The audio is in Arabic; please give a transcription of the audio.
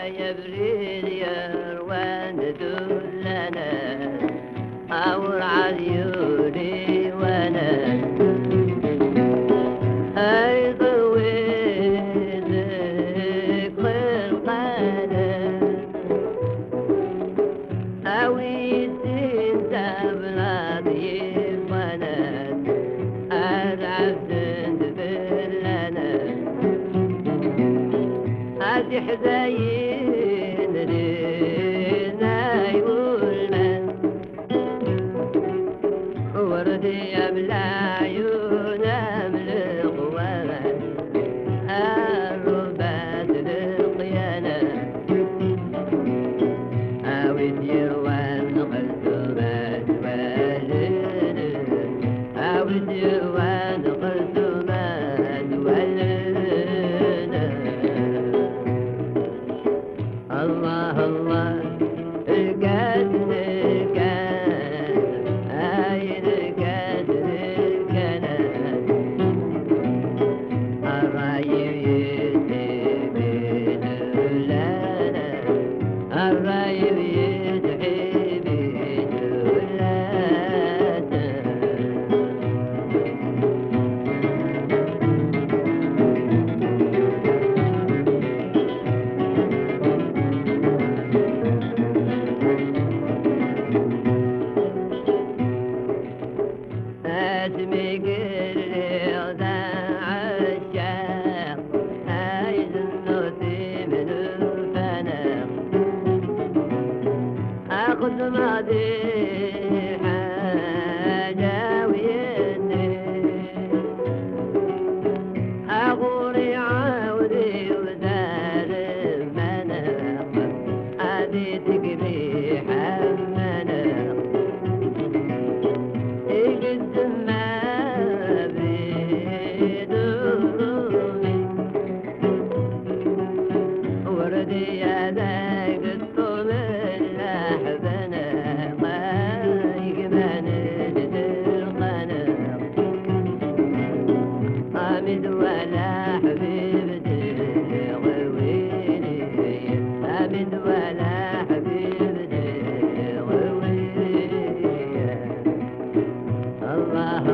يا بريد يا روان دلنا أور عيوني وانا أي ضويتك خلقنا أوي سنت بلاطي وانا ألعب دبلنا هاتي حزين لنا يولمن وردي أبلع عيون أملق ومن الربات للقيانة أود يوان قلتمات والد أود يوان قلتمات والد الله الله القدر كان عين القدر كان الرايب يتحب لنا الرايب يتحب لنا اسمي قري ذا عشاق عايز النوتي من الفناق اخذ ماضي حاجة ويدي اغوري عاودي ودار مناق عاديتك بيحا مناق حامد ولا حبيبتي غويني حامد ولا حبيبتي غويني الله